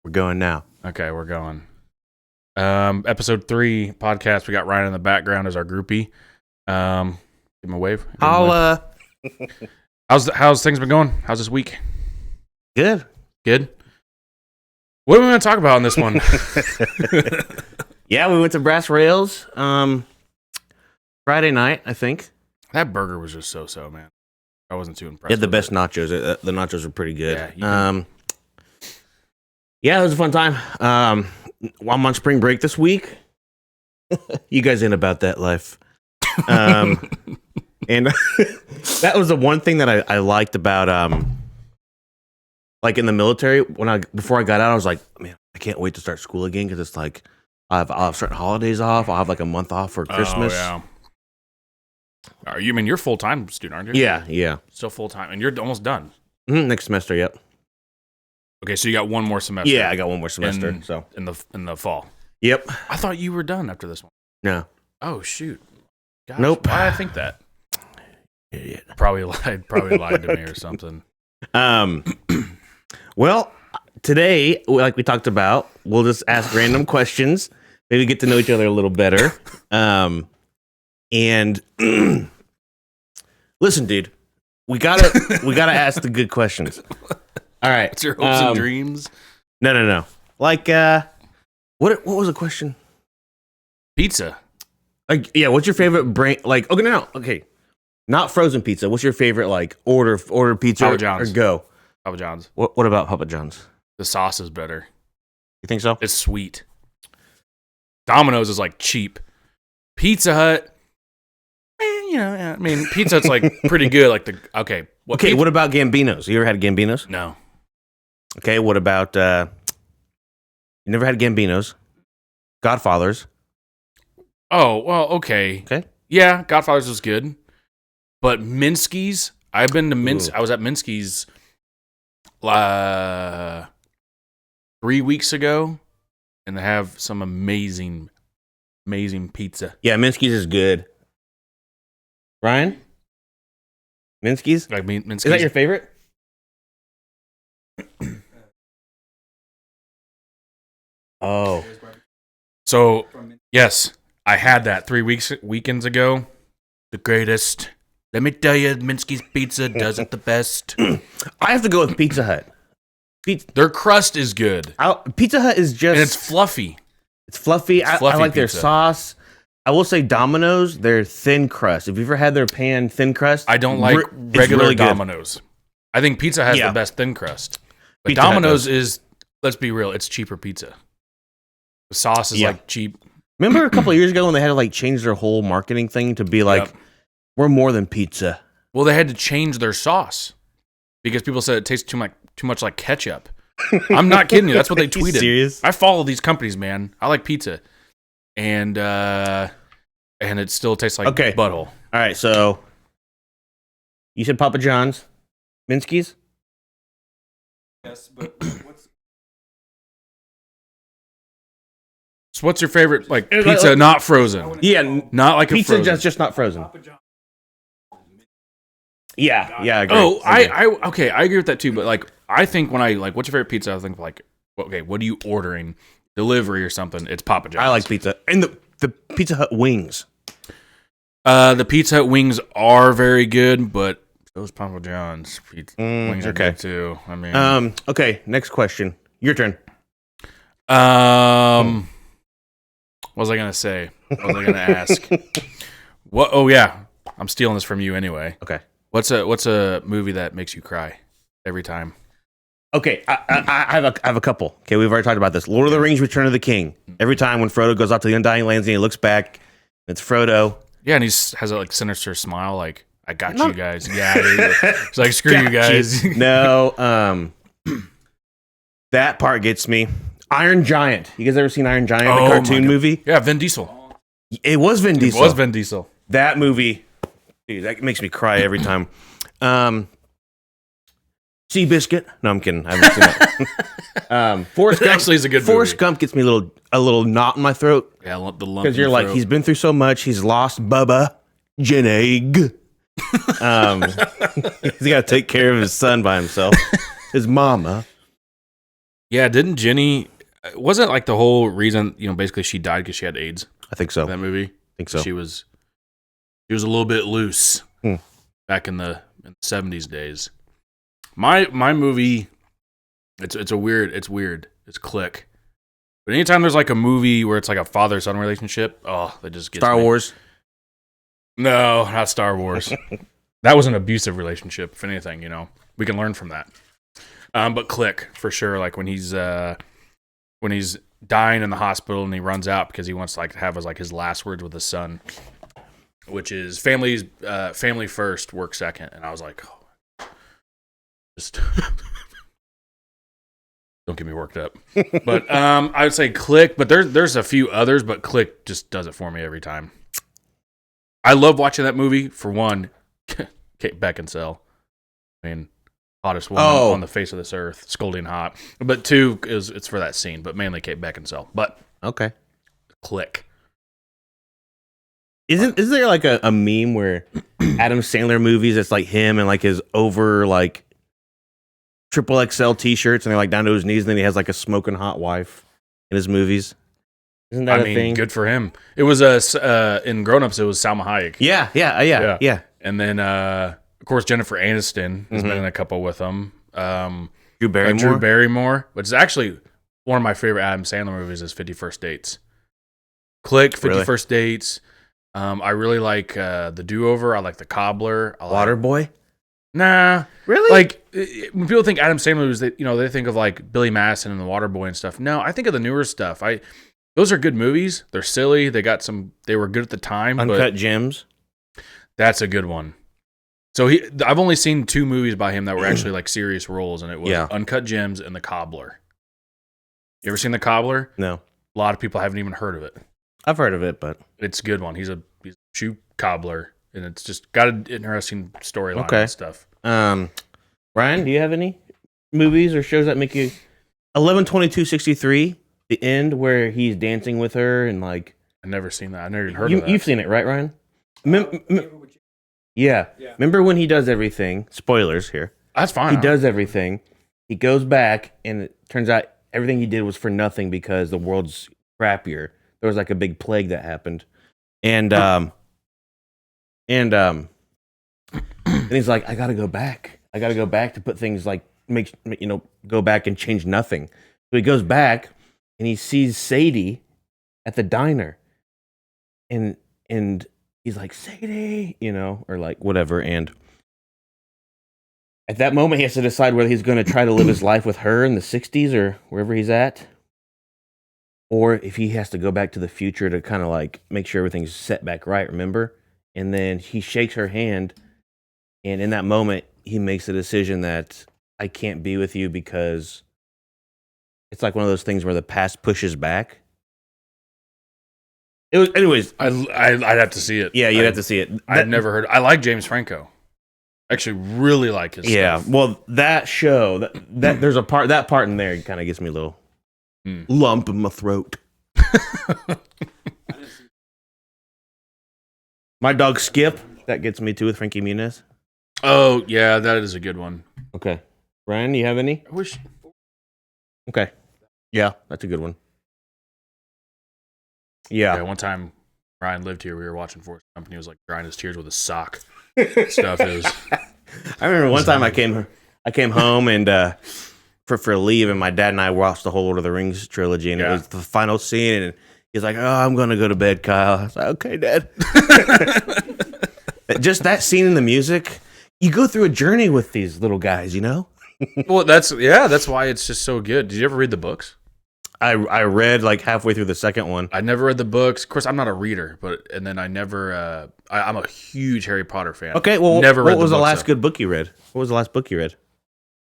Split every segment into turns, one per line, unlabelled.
We're going now.
Okay, we're going. Episode 3 podcast. We got Ryan in the background as our groupie. Give him a wave.
Holla.
How's things been going? How's this week?
Good.
Good. What are we going to talk about on this one?
Yeah, we went to Brass Rails Friday night, I think.
That burger was just so, man. I wasn't too impressed.
You had the
with
best
it.
nachos. The nachos were pretty good.
Yeah,
Yeah, it was a fun time. I'm on spring break this week. You guys ain't about that life. And that was the one thing that I liked about like in the military. Before I got out, I was like, man, I can't wait to start school again because it's like I'll have certain holidays off. I'll have like a month off for Christmas.
Oh, yeah. You're a full-time student, aren't you?
Yeah.
Still full-time, and you're almost done.
Next semester, yep.
Okay, so you got one more semester.
Yeah, I got one more semester.
In the fall.
Yep.
I thought you were done after this one.
No.
Oh shoot. Gosh,
Nope.
why did I think that?
Idiot.
Probably lied to me or something.
Well, today, like we talked about, we'll just ask random questions, maybe get to know each other a little better. And listen, dude, we gotta ask the good questions. All right.
What's your hopes and dreams?
No. Like, what was the question?
Pizza.
Like, yeah, what's your favorite brand? Like, okay, not frozen pizza. What's your favorite like order pizza
Papa
or
John's.
go?
Papa John's.
What about Papa John's?
The sauce is better.
You think so?
It's sweet. Domino's is like cheap. Pizza Hut. I mean, Pizza Hut's like pretty good. Like
What about Gambino's? You ever had Gambino's?
No.
Okay, what about you never had Gambino's? Godfather's.
Oh, well, okay.
Okay.
Yeah, Godfather's was good. But Minsky's, I've been to Minsky. I was at Minsky's 3 weeks ago, and they have some amazing pizza.
Yeah, Minsky's is good. Ryan? Minsky's?
Like Minsky's.
Is that your favorite? Oh.
So, yes, I had that 3 weekends ago. The greatest. Let me tell you, Minsky's Pizza does it the best.
I have to go with Pizza Hut.
Their crust is good.
Pizza Hut is just...
And it's fluffy.
It's fluffy.
It's fluffy
I like their
pizza.
sauce. I will say Domino's, their thin crust. Have you ever had their pan thin crust?
I don't like regular
really good.
Domino's. I think Pizza has the best thin crust. But
Pizza Hut
Domino's is, let's be real, it's cheaper pizza. The sauce is like cheap.
Remember a couple of years ago when they had to like change their whole marketing thing to be like, we're more than pizza.
Well, they had to change their sauce because people said it tastes too much like ketchup. I'm not kidding you. That's what they tweeted.
You serious?
I follow these companies, man. I like pizza, and it still tastes like butthole.
All right, so you said Papa John's, Minsky's.
Yes, but
So, what's your favorite like pizza? Not frozen.
Yeah,
Not like
pizza
a frozen.
just not frozen. Yeah, I agree.
Oh, I agree with that too. But like, I think when I like, what's your favorite pizza? I think like, okay, what are you ordering? Delivery or something? It's Papa John's.
I like pizza and the Pizza Hut wings.
The Pizza Hut wings are very good, but those Papa John's wings are good too. I mean,
okay. Next question. Your turn.
What was I gonna say? What was I gonna ask? What? Oh yeah, I'm stealing this from you anyway.
Okay.
What's a movie that makes you cry every time?
Okay, I have a couple. Okay, we've already talked about this. Lord of the Rings: Return of the King. Every time when Frodo goes out to the Undying Lands and he looks back, it's Frodo.
Yeah, and he has a like sinister smile, like I got you guys. Yeah, it's like screw you guys.
No, that part gets me. Iron Giant. You guys ever seen Iron Giant, the cartoon movie?
Yeah, Vin Diesel.
It was Vin Diesel.
It was Vin Diesel.
That movie, dude, that makes me cry every time. Seabiscuit. No, I'm kidding. I haven't seen that. Forrest Gump
actually is a good movie.
Forrest Gump gets me a little knot in my throat.
Yeah, the lump.
Because you're like, he's been through so much. He's lost Bubba, Jennig. He's got to take care of his son by himself. His mama.
Yeah, didn't Jenny? Wasn't like the whole reason, basically she died because she had AIDS.
I think so.
In that movie,
I think so.
She was a little bit loose
Hmm.
back in the 70s days. My movie, it's weird. It's Click. But anytime there's like a movie where it's like a father-son relationship, that just gets
Star
me.
Wars.
No, not Star Wars. That was an abusive relationship, if anything, We can learn from that. But Click, for sure, like when he's dying in the hospital and he runs out because he wants to like have his last words with his son, which is family first, work second. And I was like, just don't get me worked up. But I would say Click, but there's a few others, but Click just does it for me every time. I love watching that movie. For one, Kate Beckinsale. I mean, hottest woman on the face of this earth, scolding hot. But two, it's for that scene, but mainly Kate Beckinsale. But
Okay.
Click.
Is there like a meme where Adam Sandler movies, it's like him and like his over like triple XL t-shirts and they're like down to his knees and then he has like a smoking hot wife in his movies? Isn't that a thing?
Good for him. It was in Grown Ups, it was Salma Hayek.
Yeah.
And then of course Jennifer Aniston has been in a couple with him.
Drew Barrymore.
Drew Barrymore, which is actually one of my favorite Adam Sandler movies is 50 Dates. Click, 50
Really?
Dates. I really like The Do-Over. I like The Cobbler.
Waterboy.
Nah.
Really?
Like, when people think Adam Sandler movies, they think of like Billy Madison and The Waterboy and stuff. No, I think of the newer stuff. Those are good movies. They're silly. They were good at the time.
Uncut Gems.
That's a good one. So I've only seen 2 movies by him that were actually like serious roles, and it was Uncut Gems and The Cobbler. You ever seen The Cobbler?
No.
A lot of people haven't even heard of it.
I've heard of it, but
It's a good one. He's a shoe cobbler, and it's just got an interesting storyline
Okay.
and stuff.
Ryan, do you have any movies or shows that make you 11/22/63? The end where he's dancing with her and like
I've never seen that. I've never even heard of that.
you've seen it, right, Ryan? Yeah.
Yeah.
Remember when he does everything? Spoilers here.
That's fine.
He does everything. He goes back, and it turns out everything he did was for nothing because the world's crappier. There was like a big plague that happened, and he's like, I gotta go back. I gotta go back to put things like go back and change nothing. So he goes back, and he sees Sadie at the diner, and he's like, Sadie, or like whatever, and at that moment, he has to decide whether he's going to try to live his life with her in the 60s or wherever he's at, or if he has to go back to the future to kind of like make sure everything's set back right, remember? And then he shakes her hand, and in that moment, he makes a decision that I can't be with you because it's like one of those things where the past pushes back. It was, anyways.
I'd have to see it.
Yeah, you'd have to see it.
I'd never heard. I like James Franco. Actually, really like his stuff.
Well, that show that there's that part in there kind of gets me a little lump in my throat. My dog Skip, that gets me too with Frankie Muniz.
Oh yeah, that is a good one.
Okay, Ryan, you have any?
I wish.
Okay, yeah, that's a good one. Yeah.
One time Ryan lived here. We were watching Forrest Gump, and he was like drying his tears with a sock. Stuff is.
I remember one time I came home and for leave, and my dad and I watched the whole Lord of the Rings trilogy, and it was the final scene, and he's like, "Oh, I'm gonna go to bed, Kyle." I was like, "Okay, Dad." Just that scene and the music, you go through a journey with these little guys,
Well, that's why it's just so good. Did you ever read the books?
I read like halfway through the second one.
I never read the books. Of course, I'm not a reader, and then I never. I'm a huge Harry Potter fan.
Okay, well,
never read
what was the
books,
last
though.
good book you read? What was the last book you read?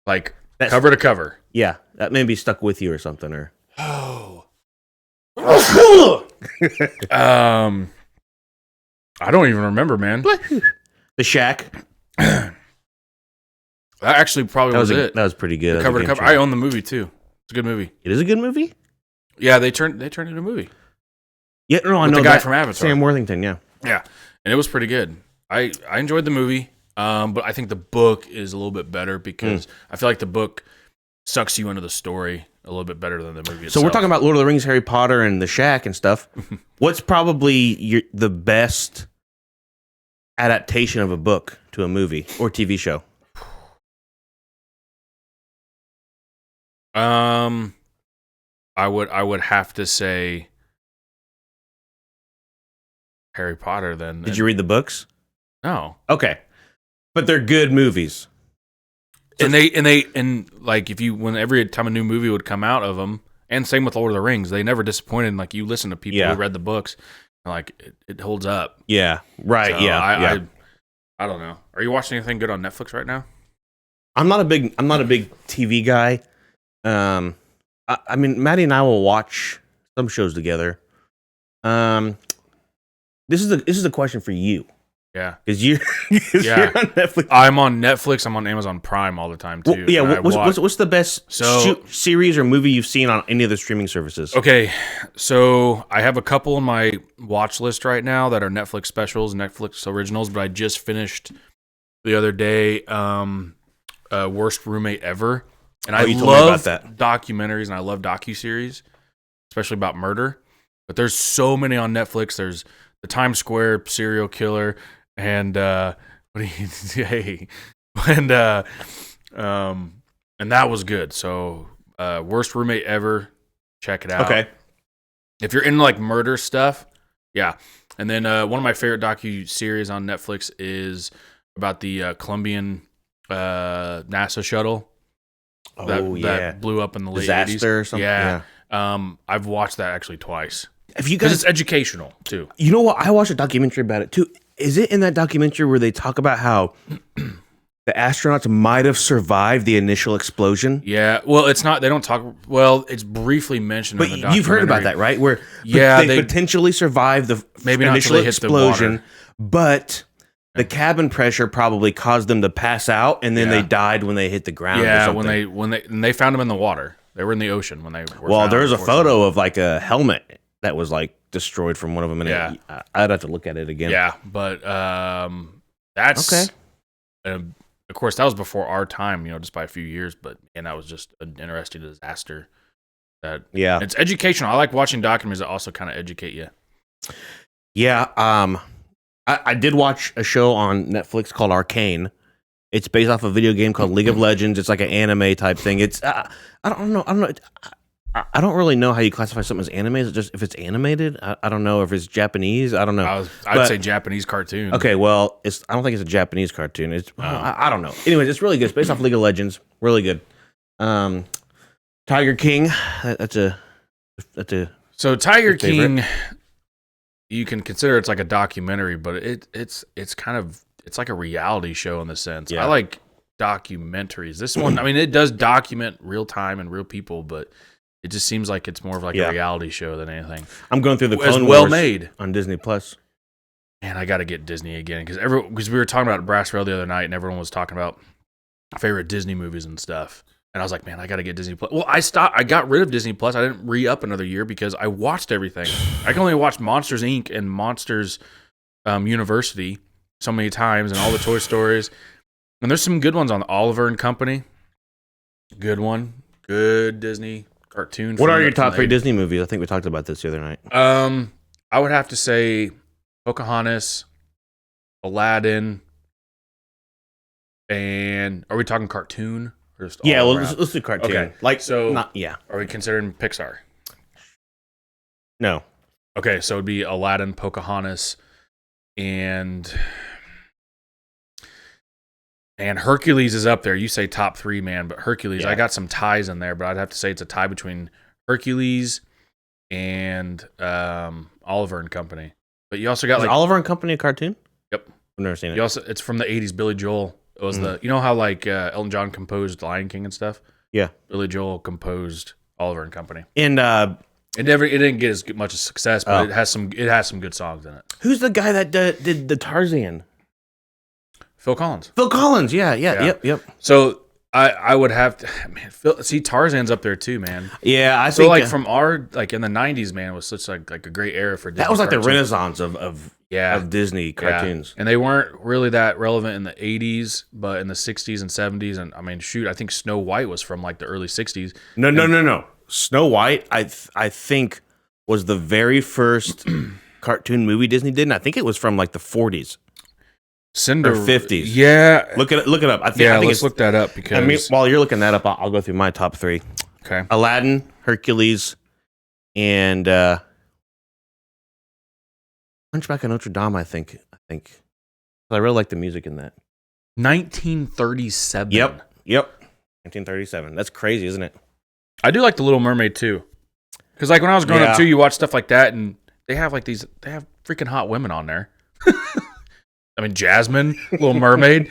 Like cover to cover.
Yeah, that maybe stuck with you or something, or.
Oh. I don't even remember, man.
The Shack.
That actually probably was it.
That was pretty good.
Cover to cover. I own the movie too. It's a good movie.
It is a good movie.
Yeah, they turned it into a movie.
Yeah, no, I
With
know
the guy
that.
from Avatar.
Sam Worthington. Yeah.
Yeah, and it was pretty good. I enjoyed the movie, but I think the book is a little bit better because I feel like the book sucks you into the story a little bit better than the movie
So
itself.
we're talking about Lord of the Rings, Harry Potter, and the Shack and stuff. What's probably the best adaptation of a book to a movie or TV show?
I would have to say Harry Potter. Then
Did you read the books?
No.
Okay, but they're good movies.
And like if you when every time a new movie would come out of them, and same with Lord of the Rings, they never disappointed. Like you listen to people who read the books, and like it holds up.
Yeah, right.
So
yeah,
I don't know. Are you watching anything good on Netflix right now?
I'm not a big TV guy. I mean, Maddie and I will watch some shows together. This is a question for you.
Yeah,
because you're on Netflix.
I'm on Netflix. I'm on Amazon Prime all the time too.
Well, yeah, what's the best series or movie you've seen on any of the streaming services?
Okay, so I have a couple on my watch list right now that are Netflix specials, Netflix originals. But I just finished the other day, Worst Roommate Ever, and I love documentaries and I love docuseries, especially about murder. But there's so many on Netflix. There's the Times Square serial killer. And what do you say? And that was good. So Worst Roommate Ever, check it out.
Okay.
If you're into like murder stuff, yeah. And then one of my favorite docu-series on Netflix is about the Colombian NASA shuttle that blew up in the late 80s.
Disaster or something.
Yeah. I've watched that actually twice.
Because
it's educational too.
You know what? I watched a documentary about it too. Is it in that documentary where they talk about how the astronauts might have survived the initial explosion?
Yeah. Well, it's not. They don't talk. Well, it's briefly mentioned.
But
in the documentary.
You've heard about that, right? Where they potentially survived the initial explosion, but the cabin pressure probably caused them to pass out, and then they died when they hit the ground.
Yeah.
Or something.
when they found them in the water, they were in the ocean when they were.
Well, there's a photo of like a helmet that was like destroyed from one of them. And I'd have to look at it again.
Yeah, but that's
okay.
Of course, that was before our time, just by a few years. But that was just an interesting disaster. It's educational. I like watching documentaries that also kind of educate you.
Yeah, I did watch a show on Netflix called Arcane. It's based off a video game called League of Legends. It's like an anime type thing. It's I don't know. I don't really know how you classify something as anime. Is it just if it's animated? I don't know if it's Japanese. I don't know.
I'd say Japanese cartoon.
Okay, well, I don't think it's a Japanese cartoon. I don't know. Anyways, it's really good. It's based off League of Legends. Really good. Tiger King. That's a.
So Tiger King, you can consider it's like a documentary, but it's kind of like a reality show in the sense.
Yeah.
I like documentaries. This one, I mean, it does document real time and real people, but it just seems like it's more of like a reality show than anything.
I'm going through the Clone
well
Wars
made
on Disney Plus.
Man, I got to get Disney again because we were talking about Brass Rail the other night and everyone was talking about favorite Disney movies and stuff. And I was like, man, I got to get Disney Plus. Well, I got rid of Disney Plus. I didn't re-up another year because I watched everything. I can only watch Monsters Inc. and Monsters University so many times and all the Toy Stories. And there's some good ones on Oliver and Company. Good one. Good Disney cartoon.
What are your top 3 Disney movies? I think we talked about this the other night.
I would have to say Pocahontas, Aladdin, and are we talking cartoon? Or just
let's do cartoon.
Okay. Are we considering Pixar?
No.
Okay, so it'd be Aladdin, Pocahontas, and Hercules is up there. You say top 3, man, but Hercules, I got some ties in there, but I'd have to say it's a tie between Hercules and Oliver and Company. But you also got
Oliver and Company a cartoon?
Yep.
I've never seen it.
It's from the 80s, Billy Joel. It was you know how like Elton John composed Lion King and stuff?
Yeah.
Billy Joel composed Oliver and Company.
And
it didn't get as much success, but it has some good songs in it.
Who's the guy that did the Tarzan?
Phil Collins.
Phil Collins, yeah. Yep.
So I would have to Tarzan's up there too, man.
Yeah, I think
like from our like in the 90s, man, was such like a great era for Disney.
That was like
cartoons.
the renaissance of Disney cartoons.
And they weren't really that relevant in the 80s, but in the 60s and 70s, and I mean, shoot, I think Snow White was from like the early 60s.
No. Snow White, I think, was the very first cartoon movie Disney did, and I think it was from like the 40s
Cinder
or 50s.
Yeah.
Look it up. I think
Let's
it's,
look that up because
I mean, while you're looking that up, I'll go through my top 3.
okay.
Aladdin, Hercules, and Hunchback of Notre Dame. I think. I really like the music in that.
1937.
Yep. 1937. That's crazy, isn't it?
I do like The Little Mermaid too. Because like when I was growing up too, you watch stuff like that and they have freaking hot women on there. I mean, Jasmine, Little Mermaid.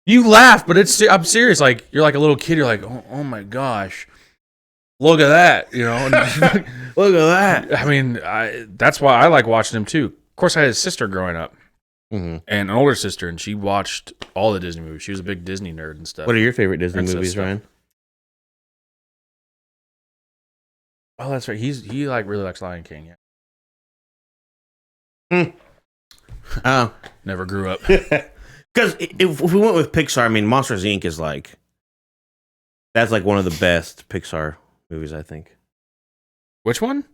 You laugh, but I'm serious. Like you're like a little kid. You're like, oh my gosh, look at that. You know,
Look at that.
I mean, that's why I like watching them too. Of course, I had a sister growing up, and an older sister, and she watched all the Disney movies. She was a big Disney nerd and stuff.
What are your favorite Disney
Princess
movies,
stuff.
Ryan?
Oh, that's right. He like really likes Lion King. Yeah.
Oh,
Never grew up.
because if we went with Pixar, I mean, Monsters Inc. is that's like one of the best Pixar movies, I think.
Which one?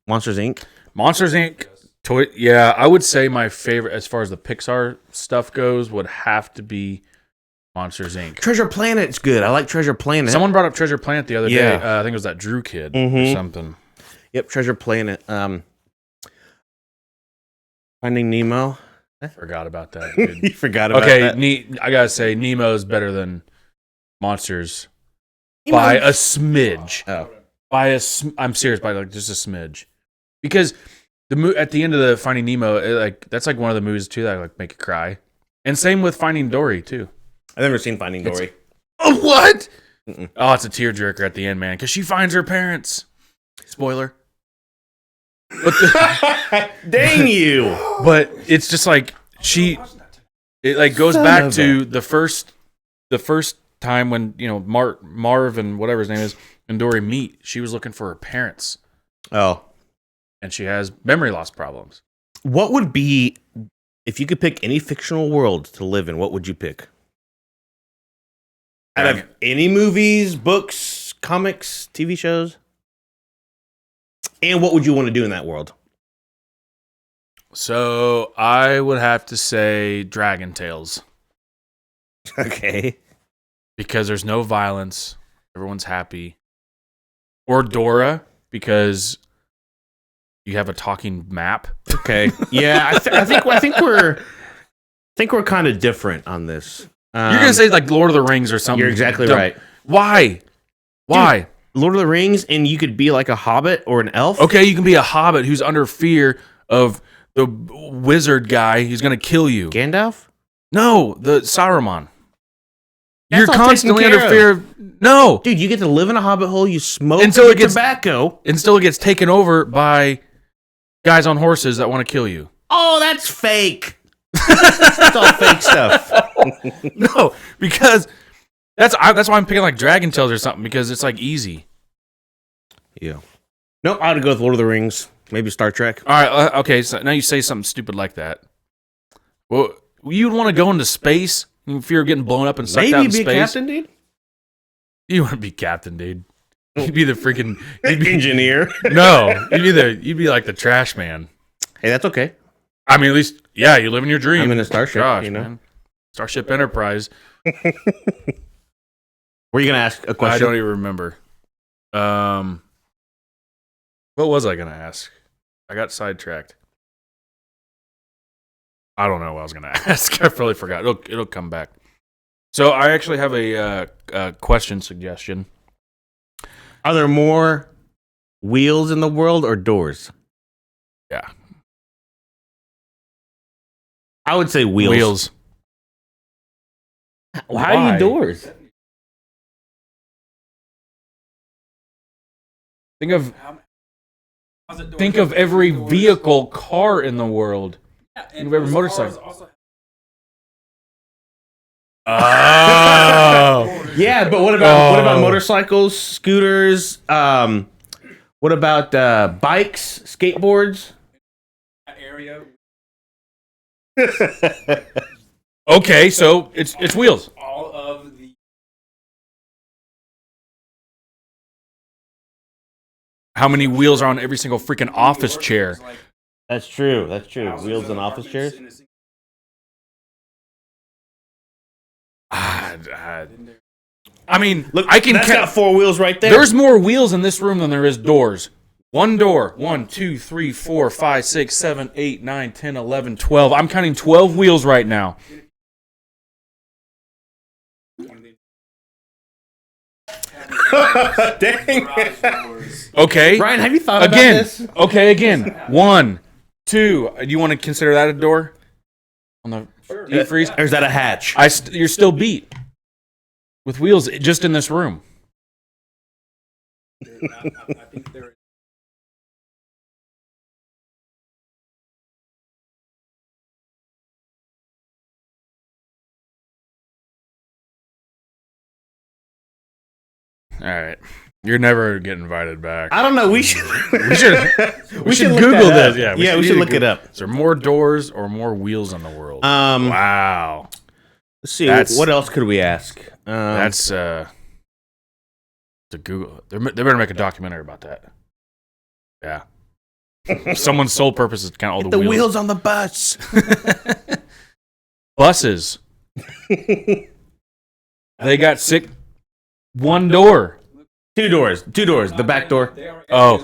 Monsters Inc.
Monsters Inc. Toy. Yeah, I would say my favorite as far as the Pixar stuff goes would have to be Monsters Inc.
Treasure Planet's good. I like Treasure Planet.
Someone brought up Treasure Planet the other day.
Yeah.
I think it was that Drew kid or
Mhm.
something.
Yep, Treasure Planet. Finding Nemo.
Forgot about that. Dude.
You forgot about
Okay,
that.
I gotta say Nemo's better than Monsters
Nemo-
by a smidge.
Oh.
I'm serious, by like just a smidge, because at the end of the Finding Nemo, that's like one of the movies too that like make you cry, and same with Finding Dory too.
I've never seen Finding Dory.
Oh, what?
Mm-mm.
Oh, it's a tearjerker at the end, man, because she finds her parents. Spoiler. But
Dang you!
but it's just like it like goes
Son
back
of
to the first time when Marv and whatever his name is and Dory meet. She was looking for her parents,
Oh,
and she has memory loss problems.
what would be if you could pick any fictional world to live in? What would you pick? Out of any movies, books, comics, TV shows, and what would you want to do in that world?
So I would have to say Dragon Tales
Okay.
because there's no violence, everyone's happy, or Dora because you have a talking map.
Okay. Yeah, I think we're kind of different on this.
You're gonna say like Lord of the Rings or something.
You're exactly
dumb.
right.
Why?
Lord of the Rings, and you could be like a hobbit or an elf.
Okay, you can be a hobbit who's under fear of the wizard guy who's going to kill you.
Gandalf?
No, the Saruman.
That's
You're
all
constantly
taken
under
care
fear. No,
Dude, you get to live in a hobbit hole, you smoke
Until it gets-
tobacco.
until it gets taken over by guys on horses that want to kill you.
Oh, that's fake. That's all fake stuff.
No, because that's why I'm picking like Dragon Tales or something because it's like easy.
Yeah. Nope, I'd go with Lord of the Rings. Maybe Star Trek.
All right, okay. So now you say something stupid like that. Well, you'd want to go into space in fear of getting blown up and sucked out
Maybe
in
be a
space.
captain, dude.
You want to be captain, dude. You'd be the freaking
Engineer.
no. You'd be like the trash man.
Hey, that's okay.
I mean, at least you live in your dream.
I'm in a starship,
Gosh,
you know.
man. Starship Enterprise.
Were you gonna ask a
I
question?
don't even remember. What was I gonna ask? I got sidetracked. I don't know what I was gonna ask. I probably forgot. It'll come back. So I actually have a question suggestion.
Are there more wheels in the world or doors?
Yeah,
I would say wheels.
wheels.
Why are
Why?
you doors?
Think of
How's it doing?
think of every vehicle, car in the world.
and
every
those
motorcycle.
cars also-
Oh,
Yeah, but what about motorcycles, scooters? What about bikes, skateboards?
that area.
okay. So it's wheels.
All of the
How many wheels are on every single freaking office chair?
That's true. That's true. Wheels and office chairs.
I mean,
Look,
I can
that's
count.
got 4 wheels right there.
There's more wheels in this room than there is doors. One door. 1, 2, 3, 4, 5, 6, 7, 8, 9, 10, 11, 12. I'm counting 12 wheels right now.
Dang.
Okay.
Ryan, have you thought
Again.
about this?
Okay, again. 1, 2. Do you want to consider that a door? On the deep freeze?
Or is that a hatch?
You're still beat. With wheels just in this room.
I think there.
All right. You're never getting invited back.
I don't know. We should.
We should
look
Google
that up.
this. Yeah,
we should look it up.
Is there more doors or more wheels in the world? Wow.
Let's see.
That's-
What else could we ask?
That's to Google. They better make a documentary about that. Yeah. Someone's sole purpose is to count all
the
the wheels.
wheels on the bus.
Buses. They got sick. One door.
2 doors. 2 doors. The back door.
Oh,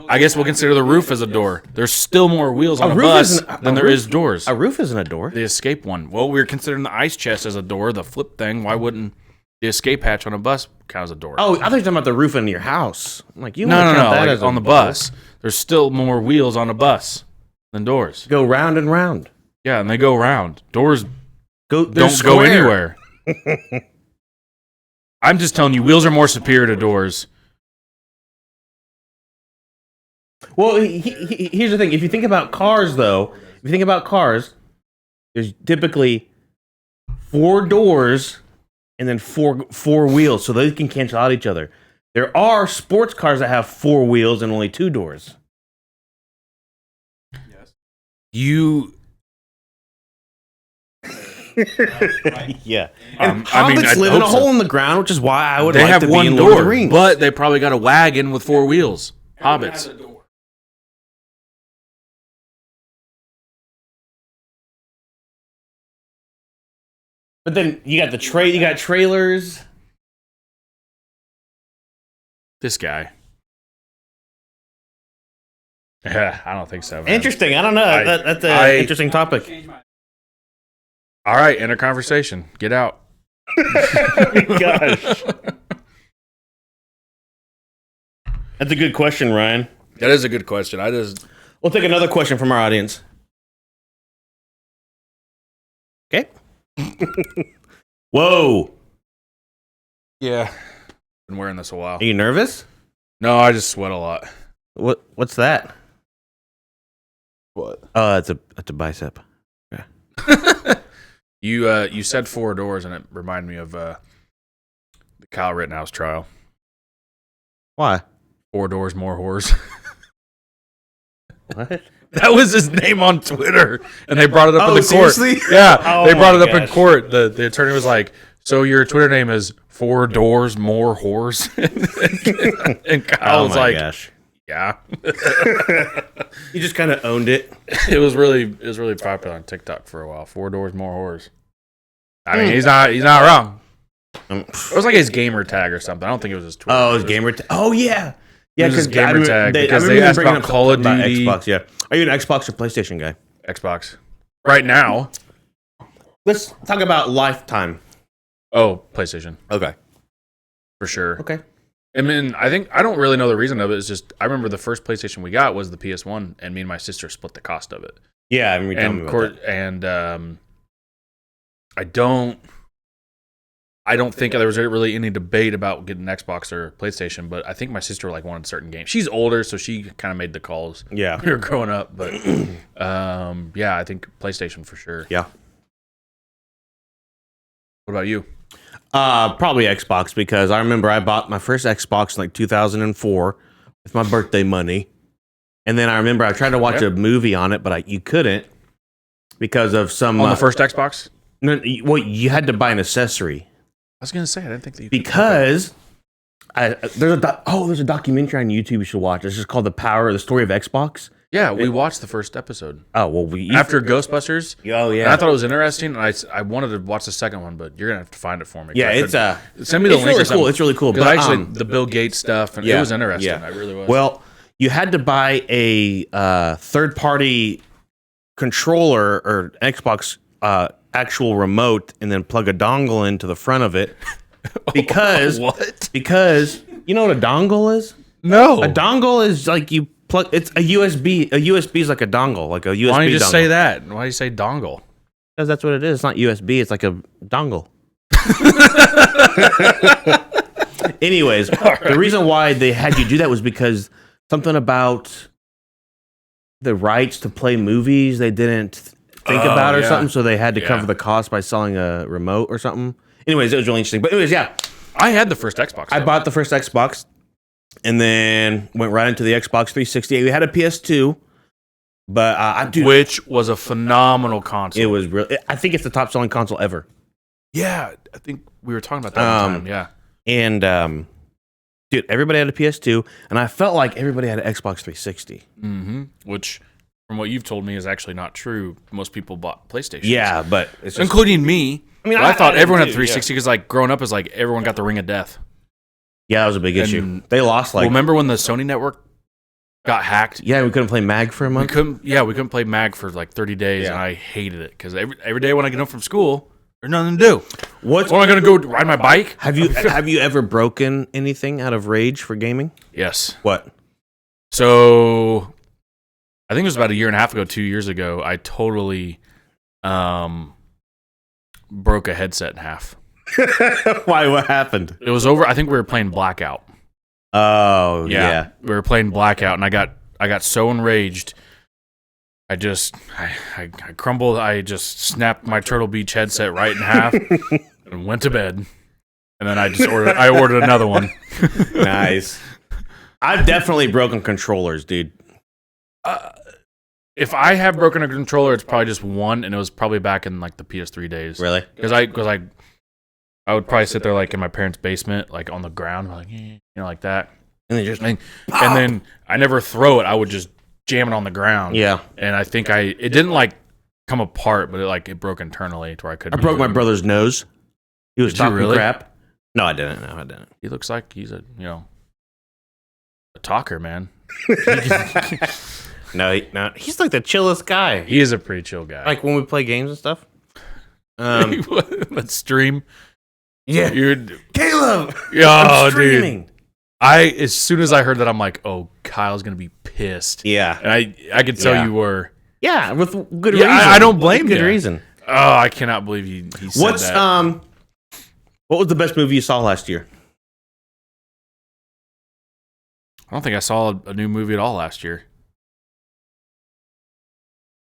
I guess we'll consider the roof as a door. There's still more wheels on a
roof
bus
isn't-
than there is doors.
A roof isn't a door.
The escape one. Well, we were considering the ice chest as a door, the flip thing. Why wouldn't the escape hatch on a bus count as a door?
Oh, I thought you were talking about the roof in your house. I'm like, you
no.
wanna count that
Like
as a
on the
door.
bus, there's still more wheels on a bus than doors.
Go round and round.
Yeah, and they go around. Doors
They're
don't go
square.
anywhere. I'm just telling you, wheels are more superior to doors.
Well, here's the thing. If you think about cars, though, there's typically 4 doors and then four wheels, so they can cancel out each other. There are sports cars that have 4 wheels and only 2 doors.
You,
Yeah.
I
And
mean,
hobbits
I
live in a
hope so.
hole in the ground, which is why I would
they
like
have
to be
one
in Lord of the
door,
Rings.
but they probably got a wagon with 4 wheels. Hobbits.
But then you got you got trailers.
This guy. Yeah, I don't think so. Man.
Interesting. I don't know. That's an interesting topic.
All right, end of conversation. Get out.
Gosh. That's a good question, Ryan.
That is a good question.
We'll take another question from our audience. Okay. Whoa.
Yeah. Been wearing this a while.
Are you nervous?
No, I just sweat a lot.
What's that?
What?
Oh, that's a bicep.
You said 4 doors, and it reminded me of the Kyle Rittenhouse trial.
Why?
4 doors, more whores.
What?
That was his name on Twitter, and they brought it up in the
seriously?
court. Yeah,
Oh
they brought
my
it up in
gosh.
court. The attorney was like, "So your Twitter name is 4 doors, more whores?" And Kyle
Oh
was
my
like,
gosh.
"Yeah."
You just kind of owned it.
It was really popular on TikTok for a while. 4 doors, more whores. I mean, he's not wrong. It was like his gamer tag or something. I don't think it was his Twitter.
Oh, his gamer tag. Oh, yeah. Yeah,
It was his
because
gamer tag because they asked about Call of Duty.
Xbox, yeah. Are you an Xbox or PlayStation guy?
Xbox. Right now.
Let's talk about lifetime.
Oh, PlayStation.
Okay.
For sure.
Okay.
I mean, I don't really know the reason of it. It's just I remember the first PlayStation we got was the PS1, and me and my sister split the cost of it.
Yeah, I mean, tell me about that.
And I don't think there was really any debate about getting an Xbox or PlayStation, but I think my sister wanted certain games. She's older, so she kind of made the calls.
Yeah.
when we were growing up, but yeah, I think PlayStation for sure.
Yeah.
What about you?
Probably Xbox, because I remember I bought my first Xbox in 2004 with my birthday money. And then I remember I tried to watch a movie on it, but you couldn't because of some...
On the first Xbox?
No, well, you had to buy an accessory.
I was going to say, I didn't think that you
Because There's a documentary on YouTube you should watch. It's just called The Story of Xbox.
Yeah, we watched the first episode.
Oh, well,
After Ghostbusters.
Oh, yeah.
And I thought it was interesting, and I wanted to watch the second one, but you're going to have to find it for me.
Yeah,
send me the link
really
or something.
cool. It's really cool.
But
But
actually, the Bill Gates stuff, and it was interesting.
Yeah.
It really was.
Well, you had to buy a third-party controller or Xbox actual remote and then plug a dongle into the front of it because Because you know what a dongle is?
No.
A dongle is like you plug. It's a USB. A USB is like a dongle, like a USB.
Why don't you just
dongle.
say that? Why do you say dongle?
Because that's what it is. It's not USB. It's like a dongle. Anyways, the reason why they had you do that was because something about the rights to play movies they didn't think about or something, so they had to cover the cost by selling a remote or something. Anyways, it was really interesting. But anyways, yeah.
I had the first Xbox.
I bought the first Xbox and then went right into the Xbox 360. We had a PS2, but
which was a phenomenal console.
It was real. I think it's the top selling console ever.
Yeah, I think we were talking about that one time. Yeah.
And dude, everybody had a PS2, and I felt like everybody had an Xbox 360.
Mm-hmm. Which, from what you've told me, is actually not true. Most people bought PlayStation.
Yeah, but it's just,
including me.
I mean,
I thought everyone had
did,
360 because, like, growing up is like everyone got the Ring of Death.
Yeah, that was a big issue. They lost like.
Well, remember when the Sony network got hacked?
Yeah, we couldn't play MAG for a month.
We couldn't play MAG for like 30 days, and I hated it because every day when I get home from school, there's nothing to do. What am I going to go ride my bike?
Have you ever broken anything out of rage for gaming?
Yes.
What?
So, I think it was about a year and a half ago, 2 years ago. I totally broke a headset in half.
Why? What happened?
It was over. I think we were playing Blackout.
Oh yeah.
We were playing Blackout, and I got so enraged. I crumbled. I just snapped my Turtle Beach headset right in half and went to bed. And then I ordered another one.
Nice. I've definitely broken controllers, dude.
If I have broken a controller, it's probably just one, and it was probably back in like the PS3 days.
Really?
Because I would probably sit there like in my parents' basement, like on the ground, like like that,
and then
and then I never throw it. I would just jam it on the ground.
Yeah.
And I think it didn't like come apart, but it broke internally to where I couldn't.
I broke my brother's nose. He was talking
really?
crap. No, I didn't. No, I didn't.
He looks like he's a talker, man.
No, he's like the chillest guy.
He is a pretty chill guy.
Like when we play games and stuff.
Let's stream.
Yeah, Caleb.
Oh, dude. As soon as I heard that, I'm like, oh, Kyle's gonna be pissed.
Yeah,
and I could tell you were.
Yeah, with good reason.
I don't blame you.
Good reason.
Oh, I cannot believe he said that.
What was the best movie you saw last year?
I don't think I saw a new movie at all last year.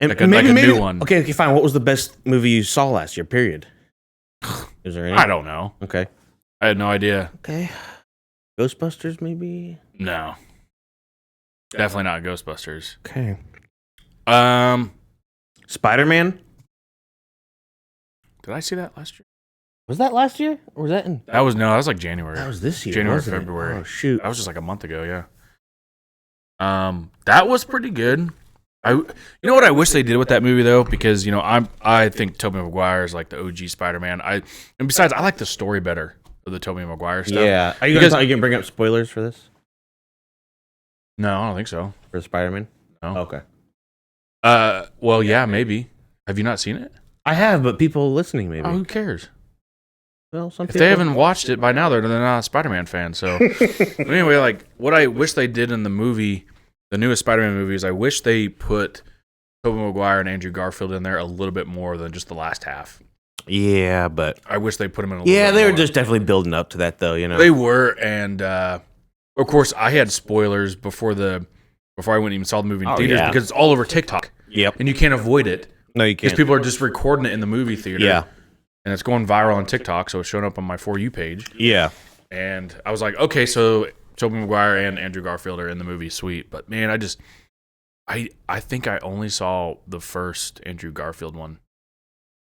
And
like a new one.
Okay, fine. What was the best movie you saw last year? Period. Is there any?
I don't know.
Okay.
I had no idea.
Okay. Ghostbusters, maybe?
No. Definitely not Ghostbusters.
Okay.
Spider-Man? Did I see that last year?
Was that last year? Or was that in?
That was like January.
That was this year.
January,
wasn't it?
February.
Oh, shoot.
That was just like a month ago, yeah. That was pretty good. You know what I wish they did with that movie though, because I think Tobey Maguire is like the OG Spider-Man. And besides, I like the story better of the Tobey Maguire stuff.
Yeah. Are you going to bring up spoilers for this?
No, I don't think so.
For Spider-Man?
No.
Okay.
Well, yeah, maybe. Have you not seen it?
I have, but people listening maybe.
Oh, who cares?
Well,
if they haven't watched it by now, they're not a Spider-Man fan. So anyway, like what I wish they did in the movie. The newest Spider-Man movies, I wish they put Tobey Maguire and Andrew Garfield in there a little bit more than just the last half.
Yeah, but
I wish they put them in a little bit
they
more.
were just definitely building up to that, though.
They were, and of course, I had spoilers before I went and even saw the movie in theaters because it's all over TikTok.
Yep,
and you can't avoid it.
No, you can't.
Because people are just recording it in the movie theater.
Yeah,
and it's going viral on TikTok, so it's showing up on my For You page.
Yeah,
and I was like, okay, so Tobey Maguire and Andrew Garfield are in the movie, sweet. But man, I think I only saw the first Andrew Garfield one.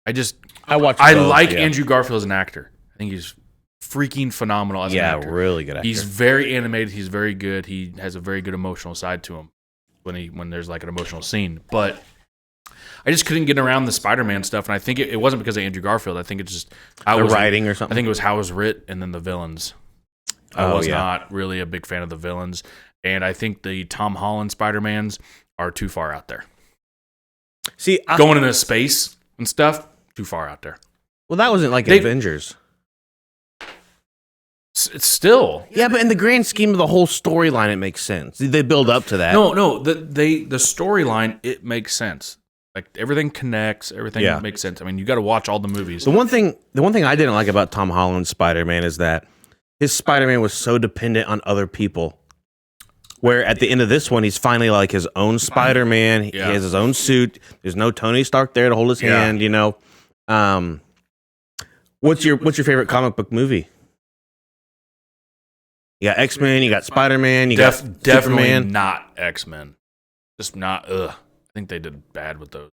I like Andrew Garfield as an actor. I think he's freaking phenomenal as an
Yeah,
actor.
really good actor.
He's very animated. He's very good. He has a very good emotional side to him when there's like an emotional scene. But I just couldn't get around the Spider-Man stuff, and I think it wasn't because of Andrew Garfield. I think it's just
the writing or something.
I think it was how it was writ and then the villains. I was not really a big fan of the villains, and I think the Tom Holland Spider-Mans are too far out there.
See,
Going into space and stuff, too far out there.
well, that wasn't like Avengers.
It's still
Yeah, but in the grand scheme of the whole storyline, it makes sense. They build up to that.
no. The storyline, it makes sense. Like everything connects, everything
Yeah.
makes sense. I mean, you got to watch all the movies.
The one thing I didn't like about Tom Holland's Spider-Man is that his Spider-Man was so dependent on other people. Where at the end of this one, he's finally like his own Spider-Man. He has his own suit. There's no Tony Stark there to hold his hand. You know, what's your favorite comic book movie? You got X-Men. You got Spider-Man. You got
Definitely
Superman.
not X-Men. Just not. I think they did bad with those.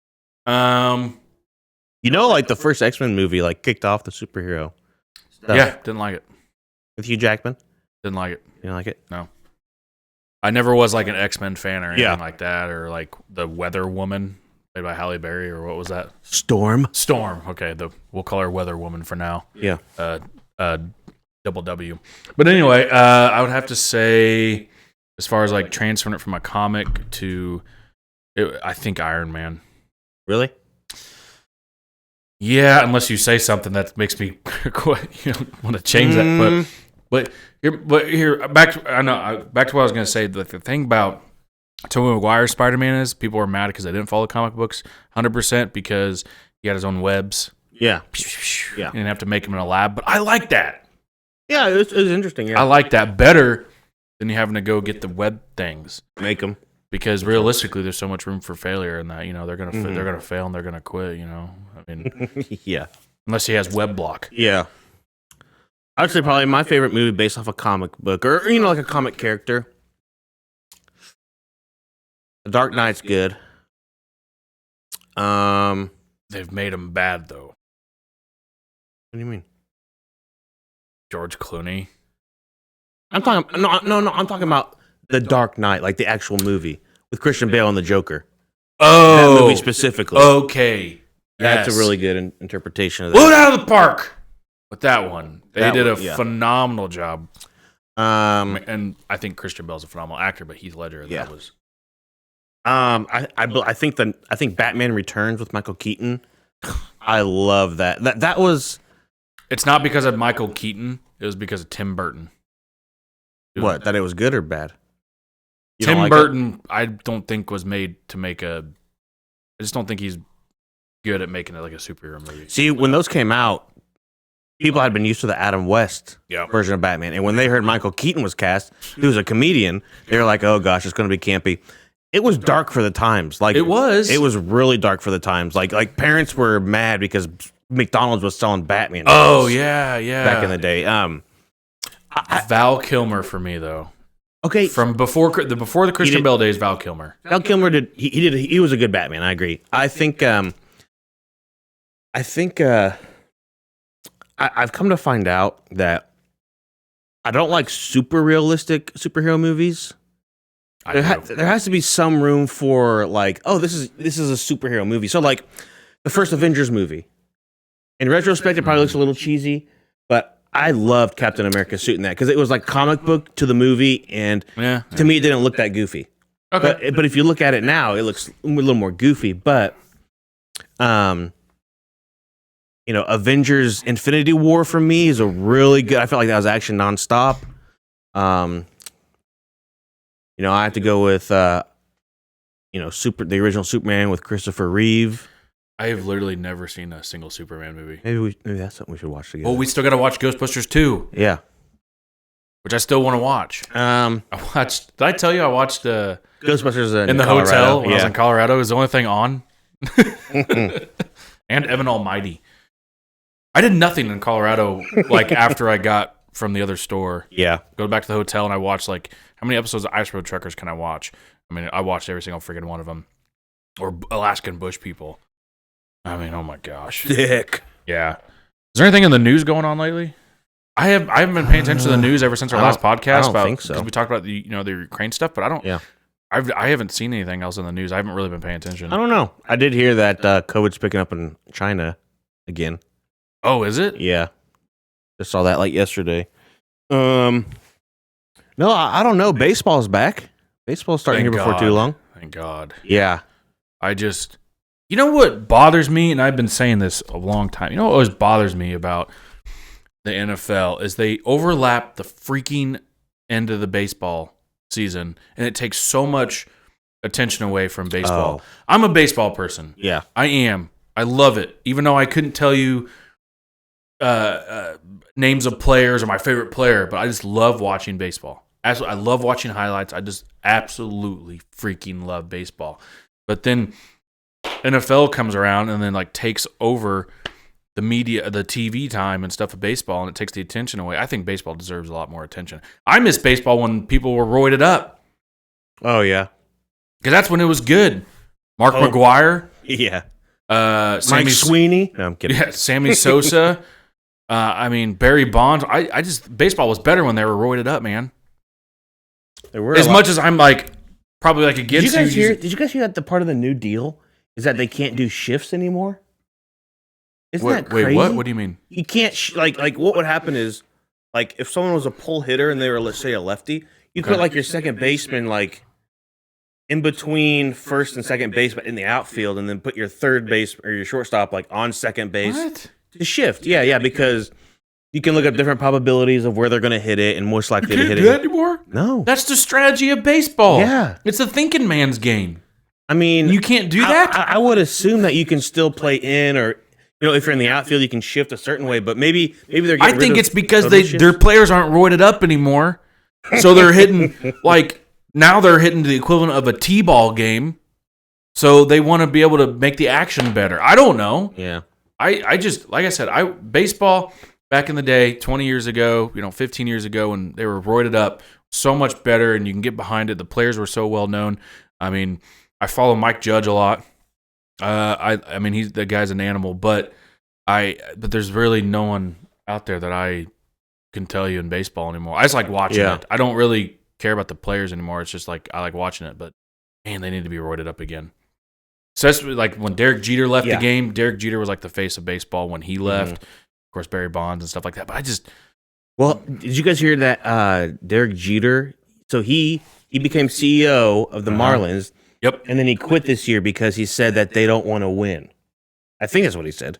You know, like the first X-Men movie, like kicked off the superhero stuff.
Yeah, didn't like it.
With Hugh Jackman.
Didn't like it.
You don't like it?
No. I never was like an X-Men fan or anything
Yeah.
like that, or like the Weather Woman played by Halle Berry, or what was that?
Storm.
Okay, we'll call her Weather Woman for now.
Yeah.
Double W. But anyway, I would have to say, as far as like transferring it from a comic to, I think Iron Man.
Really?
Yeah, unless you say something that makes me quite, want to change that. But here, back to what I was going to say. The thing about Tobey Maguire's Spider-Man is people are mad because they didn't follow comic books 100% because he had his own webs.
Yeah.
You didn't have to make him in a lab, but I like that.
Yeah, it was interesting. Yeah.
I like that better than you having to go get the web things.
Make them.
Because realistically, there's so much room for failure in that. They're gonna fail and they're gonna quit. I mean,
Yeah.
unless he has web block.
Yeah. I would say probably my favorite movie based off a comic book or, like a comic character. The Dark Knight's good. What
They've made him bad though.
do you mean?
George Clooney.
I'm talking I'm talking about The Dark Knight, like the actual movie with Christian Bale and the Joker. That movie specifically.
Okay.
That's
Yes.
a really good interpretation of that.
Blew it out of the park with that one. They
That
did
one,
a
yeah.
phenomenal job.
Um,
And I think Christian Bale's a phenomenal actor, but Heath Ledger,
Yeah.
that was.
I think Batman Returns with Michael Keaton. I love that. That was
It's not because of Michael Keaton. It was because of Tim Burton.
what, that it was good or bad? You don't
Tim
like it?
Burton, I don't think was made to make I just don't think he's good at making it like a superhero movie.
See, when those came out, people had been used to the Adam West
Yeah.
version of Batman, and when they heard Michael Keaton was cast, he was a comedian. They were like, "Oh gosh, it's going to be campy." It was dark for the times. Like
It was.
It was really dark for the times. Like parents were mad because McDonald's was selling Batman.
Oh
movies
yeah.
back in the day.
Val Kilmer for me though.
Okay,
From before the Christian
did-
Bale days, Val Kilmer.
Val Kilmer he was a good Batman. I agree. I've come to find out that I don't like super realistic superhero movies. There has to be some room for like, oh, this is a superhero movie. So like the first Avengers movie. In retrospect, it probably looks a little cheesy, but I loved Captain America's suit in that because it was like comic book to the movie, and
Yeah.
to me, it didn't look that goofy.
Okay.
But if you look at it now, it looks a little more goofy. But, Avengers Infinity War for me is a really good. I felt like that was action nonstop. I have to go with the original Superman with Christopher Reeve.
I have literally never seen a single Superman movie.
Maybe that's something we should watch together.
Oh, we still got to watch Ghostbusters 2,
Yeah.
which I still want to watch. Did I tell you I watched
Ghostbusters
in the
Colorado.
hotel when I was
Yeah.
in Colorado? It was the only thing on. And Evan Almighty. I did nothing in Colorado like after I got from the other store.
Yeah.
Go back to the hotel and I watched like, how many episodes of Ice Road Truckers can I watch? I mean, I watched every single freaking one of them. Or Alaskan Bush People. I mean, oh my gosh.
Dick.
Yeah. Is there anything in the news going on lately? I haven't been paying attention to the news ever since our last podcast.
I don't think so.
Because we talked about the Ukraine stuff, but I don't.
Yeah.
I haven't seen anything else in the news. I haven't really been paying attention.
I don't know. I did hear that COVID's picking up in China again.
Oh, is it?
Yeah. Just saw that like yesterday. No, I don't know. Baseball's back. Baseball's starting
Thank
here before
God.
too long.
Thank God.
Yeah.
You know what bothers me, and I've been saying this a long time. You know what always bothers me about the NFL is they overlap the freaking end of the baseball season, and it takes so much attention away from baseball.
Oh.
I'm a baseball person.
Yeah.
I am. I love it, even though I couldn't tell you names of players or my favorite player, but I just love watching baseball. I love watching highlights. I just absolutely freaking love baseball. But then NFL comes around and then like takes over the media, the TV time and stuff of baseball, and it takes the attention away. I think baseball deserves a lot more attention. I miss baseball when people were roided up
Oh, yeah.
because that's when it was good. Mark McGuire,
Yeah.
Sammy
Mike Sweeney. No, I'm kidding.
Yeah, Sammy Sosa. Barry Bonds. I just baseball was better when they were roided up, man.
There were
As much as I'm like probably like against
Did you guys hear that the part of the New Deal is that they can't do shifts anymore? Isn't that crazy?
Wait, what? What do you mean?
You can't like what would happen is like if someone was a pull hitter and they were, let's say, a lefty, you put like your second baseman like in between first and second base, but in the outfield, and then put your third base or your shortstop like on second base.
What?
To shift. Yeah, because you can look up different probabilities of where they're going to hit it and most likely to hit
do that
it.
anymore?
No.
That's the strategy of baseball.
Yeah.
It's a thinking man's game.
I mean,
You can't do that?
I would assume that you can still play in, or if you're in the outfield, you can shift a certain way. But maybe they're.
I think it's because their players aren't roided up anymore, so they're hitting like now they're hitting the equivalent of a T-ball game. So they want to be able to make the action better. I don't know.
Yeah.
I just like I said, baseball back in the day, 20 years ago, 15 years ago, when they were roided up, so much better, and you can get behind it. The players were so well known. I mean, I follow Mike Judge a lot. I mean, the guy's an animal, but there's really no one out there that I can tell you in baseball anymore. I just like watching it. I don't really care about the players anymore. It's just like I like watching it, but man, they need to be roided up again. Especially like when Derek Jeter left the game. Derek Jeter was like the face of baseball when he left. Of course, Barry Bonds and stuff like that. But
did you guys hear that Derek Jeter? So he became CEO of the Marlins.
Yep.
And then he quit this year because he said that they don't want to win. I think that's what he said.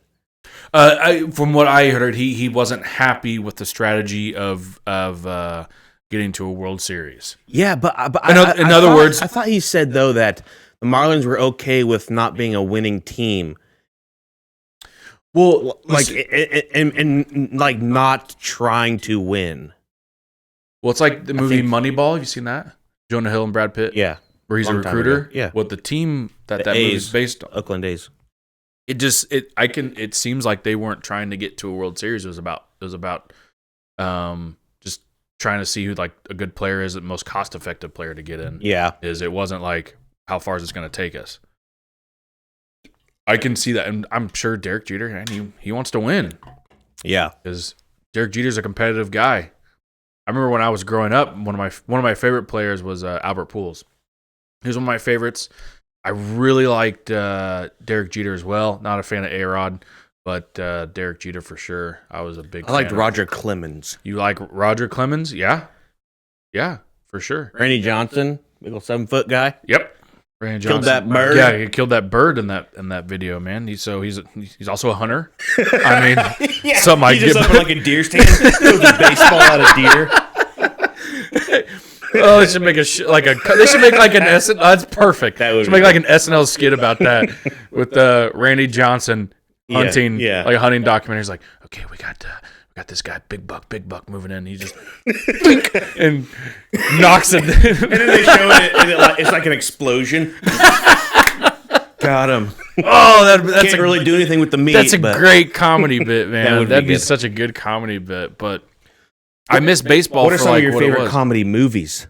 From what I heard, he wasn't happy with the strategy of getting to a World Series.
Yeah, but
in other words,
I thought he said though that the Marlins were okay with not being a winning team.
Well,
like and like not trying to win.
Well, it's like the movie Moneyball. Have you seen that? Jonah Hill and Brad Pitt.
Yeah,
where he's a
long time
recruiter.
ago. Yeah,
what the team that
the
movie is based on.
Oakland A's.
It seems like they weren't trying to get to a World Series. It was about just trying to see who like a good player is, the most cost effective player to get in.
Yeah,
it wasn't like how far is this going to take us. I can see that, and I'm sure Derek Jeter, and he wants to win.
Yeah,
because Derek Jeter's a competitive guy. I remember when I was growing up, one of my favorite players was Albert Pujols. He was one of my favorites. I really liked Derek Jeter as well. Not a fan of A-Rod, but Derek Jeter for sure. I was a big fan.
I liked Roger Clemens.
You like Roger Clemens? Yeah, for sure.
Randy Johnson, big old 7-foot guy.
Yep. Randy
Killed
Johnson.
that bird.
Yeah, he killed that bird in that video, man. He's also a hunter. I mean,
yeah,
something I
he's just
get
up in like a deer stand, throws a baseball at a deer.
Oh, they should make they should make like an SNL. That's perfect.
That would
should make like an SNL skit about that with Randy Johnson hunting, like a hunting documentary. He's like, okay, we got this guy, big buck moving in. He just and knocks it.
And then they show it, and it's like an explosion. Got him.
Oh, that's
can't really do anything with the meat.
That's a great comedy bit, man. That'd be
good.
such a good comedy bit. But I miss baseball.
What are some of your
what it
favorite
was.
comedy movies?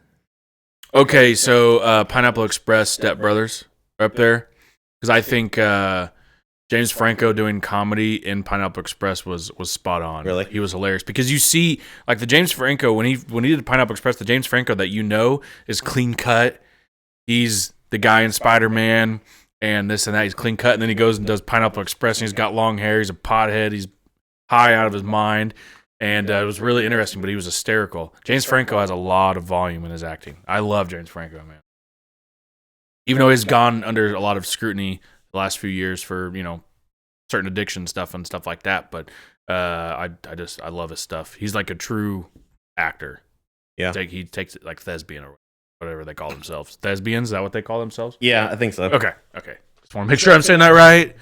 Okay, so Pineapple Express, Step Brothers are up there because I think James Franco doing comedy in Pineapple Express was spot on.
Really?
He was hilarious because you see like the James Franco when he did Pineapple Express, the James Franco that you know is clean cut. He's the guy in Spider-Man and this and that. He's clean cut, and then he goes and does Pineapple Express, and he's got long hair. He's a pothead. He's high out of his mind, and it was really interesting. But he was hysterical. James Franco has a lot of volume in his acting. I love James Franco, man. Even though he's gone under a lot of scrutiny the last few years for certain addiction stuff and stuff like that, but I love his stuff. He's like a true actor.
Yeah,
he takes it like thespian or whatever they call themselves. Thespians, is that what they call themselves?
Yeah, I think so.
Okay. Just want to make sure I'm saying that right.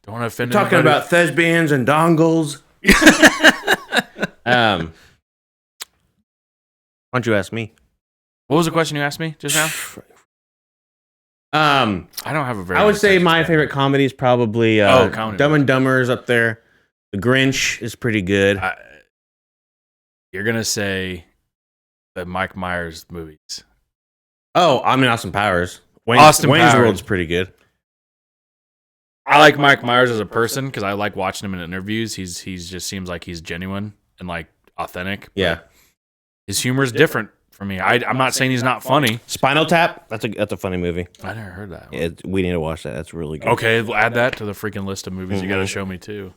Don't want to offend
Talking
anybody.
about thespians and dongles. Why don't you ask me?
What was the question you asked me just now? I don't have a very.
I would
good
say
attention
my
span.
favorite comedy is probably
comedy.
Dumb and Dumber's up there. The Grinch is pretty good.
You're gonna say the Mike Myers movies.
Oh, I'm in Austin Powers.
Austin
Wayne's
Powers.
World's pretty good.
I like Mike Myers as a person because I like watching him in interviews. He's just seems like he's genuine and like authentic.
Yeah.
His humor is different for me. I'm not saying he's not funny.
Spinal Tap. That's a funny movie.
I never heard that one.
Yeah, we need to watch that. That's really good.
Okay, we'll add that to the freaking list of movies you got to show me too.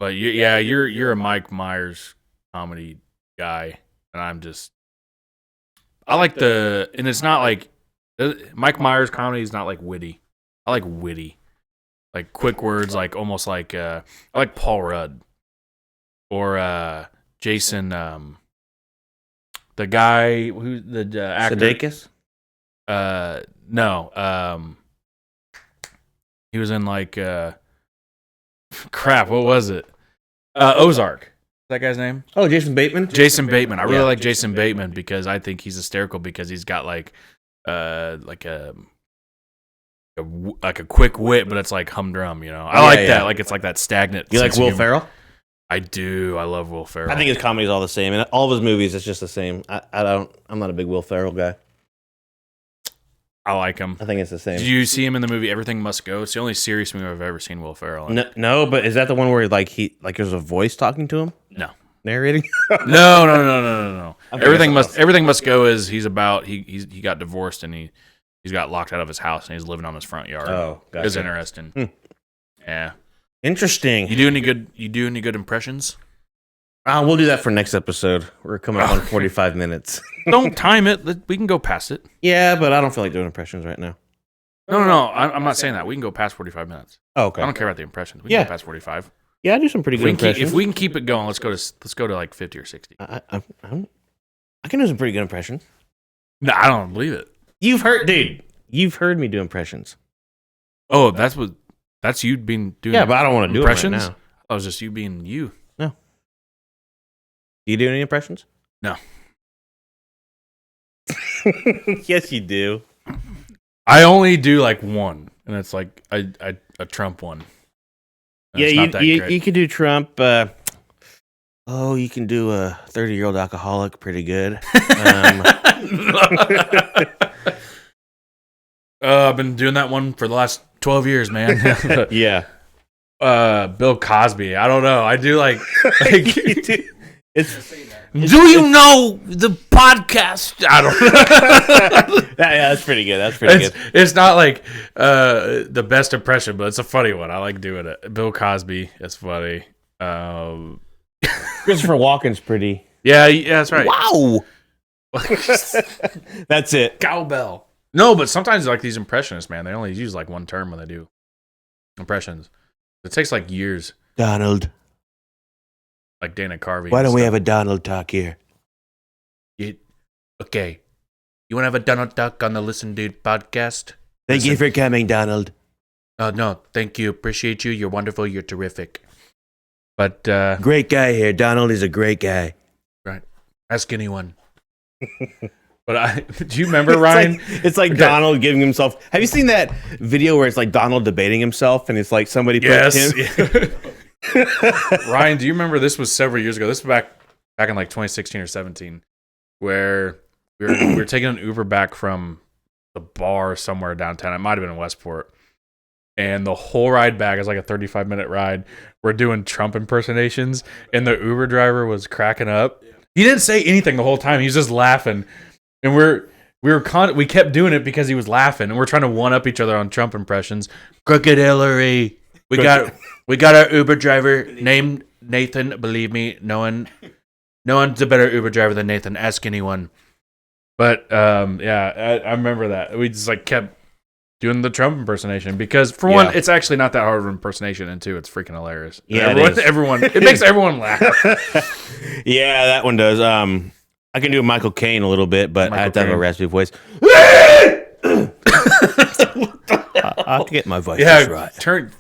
But you're a Mike Myers comedy guy, and I like and it's not like Mike Myers comedy is not like witty. I like witty, like quick words, like almost like I like Paul Rudd or Jason, the guy who the actor.
Sudeikis?
No, he was in like crap. What was it? Ozark. Is that guy's name?
Oh, Jason Bateman?
Jason Bateman. I really
Yeah.
like Jason Bateman because I think he's hysterical because he's got like a quick wit, but it's like humdrum. I like that. Like it's like that stagnant.
You like
sense of
Will
humor.
Ferrell?
I do. I love Will Ferrell.
I think his comedy's all the same. And all of his movies, it's just the same. I'm not a big Will Ferrell guy.
I like him.
I think it's the same.
Did you see him in the movie Everything Must Go? It's the only serious movie I've ever seen Will Ferrell in.
No, but is that the one where there's a voice talking to him?
No.
Narrating?
No.
I think
Everything
that's
must go is he got divorced and he's got locked out of his house and he's living on his front yard.
Oh, gotcha.
It's interesting. Yeah.
Interesting.
You do any good impressions?
We'll do that for next episode. We're coming up on 45 minutes.
Don't time it. We can go past it.
Yeah, but I don't feel like doing impressions right now.
No. I'm not saying that. We can go past 45 minutes.
Oh, okay.
I don't care about the impressions. We can go past 45.
Yeah, I do some pretty good impressions.
If we can keep it going, let's go to like 50 or 60.
I can do some pretty good impressions.
No, I don't believe it.
You've heard me do impressions.
Oh, that's you being doing.
Yeah, but I don't want to do
impressions.
it right now.
That was just you being you.
No. Do you do any impressions?
No.
Yes, you do.
I only do like one, and it's like a Trump one. And
Yeah,
it's not that great.
you can do Trump. You can do a 30-year-old alcoholic pretty good.
I've been doing that one for the last 12 years, man.
Yeah.
Bill Cosby. I don't know. I do like
It's
do you know the podcast? I don't know.
that's pretty good. That's pretty good.
It's not like the best impression, but it's a funny one. I like doing it. Bill Cosby. It's funny.
Christopher Walken's pretty.
Yeah, that's right.
Wow. That's it.
Cowbell. No, but sometimes like these impressionists, man, they only use like one term when they do impressions. It takes like years.
Donald.
Like Dana Carvey.
Why don't we have a Donald talk here?
Okay. You want to have a Donald talk on the Listen Dude podcast?
Thank you for coming, Donald.
No, thank you. Appreciate you. You're wonderful. You're terrific. But
Great guy here. Donald is a great guy.
right. Ask anyone. But do you remember, Ryan?
It's like Donald giving himself. Have you seen that video where it's like Donald debating himself and it's like somebody put him?
Ryan, do you remember this was several years ago? This was back in like 2016 or 17, where we were taking an Uber back from the bar somewhere downtown. It might have been in Westport. And the whole ride back is like a 35-minute ride. We're doing Trump impersonations, and the Uber driver was cracking up. He didn't say anything the whole time. He was just laughing, and we kept doing it because he was laughing, and we're trying to one up each other on Trump impressions. Crooked Hillary. We got our Uber driver named Nathan. Believe me, no one's a better Uber driver than Nathan. Ask anyone. But yeah, I remember that. We just like kept doing the Trump impersonation because for one, it's actually not that hard of an impersonation, and two, it's freaking hilarious.
Yeah,
it makes everyone laugh.
Yeah, that one does. I can do Michael Caine a little bit, but I have to have a raspy voice. I have to get my voice right.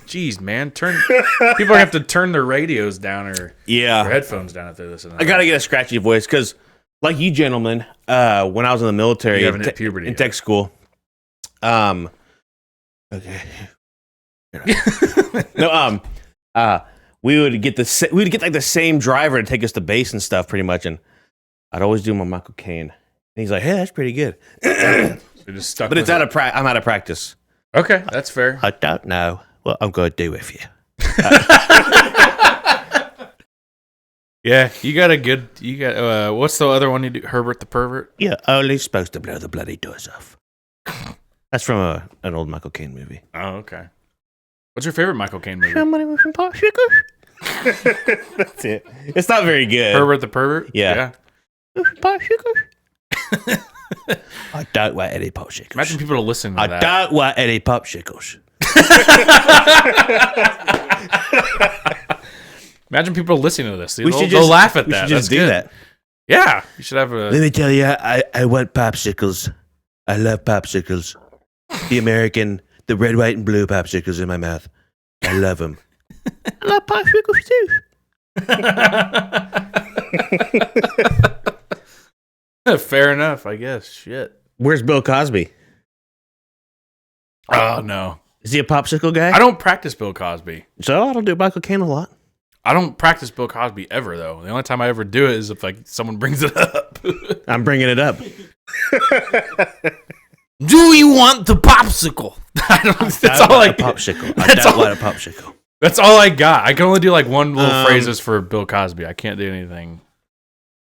Jeez, man, people are gonna have to turn their radios down or their headphones down if they listen. To that.
I gotta get a scratchy voice because, like you gentlemen, when I was in the military in tech school, okay, no, we would get like the same driver to take us to base and stuff, pretty much, and I'd always do my Michael Caine, and he's like, "Hey, that's pretty good."
Just stuck
but it's I'm out of practice.
Okay, that's fair.
I don't know what I'm going to do with you.
Yeah, you got what's the other one you do? Herbert the Pervert?
Yeah, only supposed to blow the bloody doors off. That's from an old Michael Caine movie.
Oh, okay. What's your favorite Michael Caine movie?
Somebody with some popsicles. That's it. It's not very good.
Herbert the Pervert?
Yeah. Popsicles? I don't want any popsicles.
Imagine people listening to that.
I don't want any popsicles.
Imagine people listening to this. They'll laugh at that.
We should just do that.
Yeah. You should have a...
Let me tell you, I want popsicles. I love popsicles. The American, the red, white, and blue popsicles in my mouth. I love them. I love popsicles too.
Fair enough, I guess. Shit.
Where's Bill Cosby?
Oh, no.
Is he a popsicle guy?
I don't practice Bill Cosby.
So I don't do Michael Caine a lot.
I don't practice Bill Cosby ever, though. The only time I ever do it is if like someone brings it up.
I'm bringing it up.
Do you want the popsicle? That's all I got.
Popsicle. I don't want a popsicle.
That's all I got. I can only do like one little phrases for Bill Cosby. I can't do anything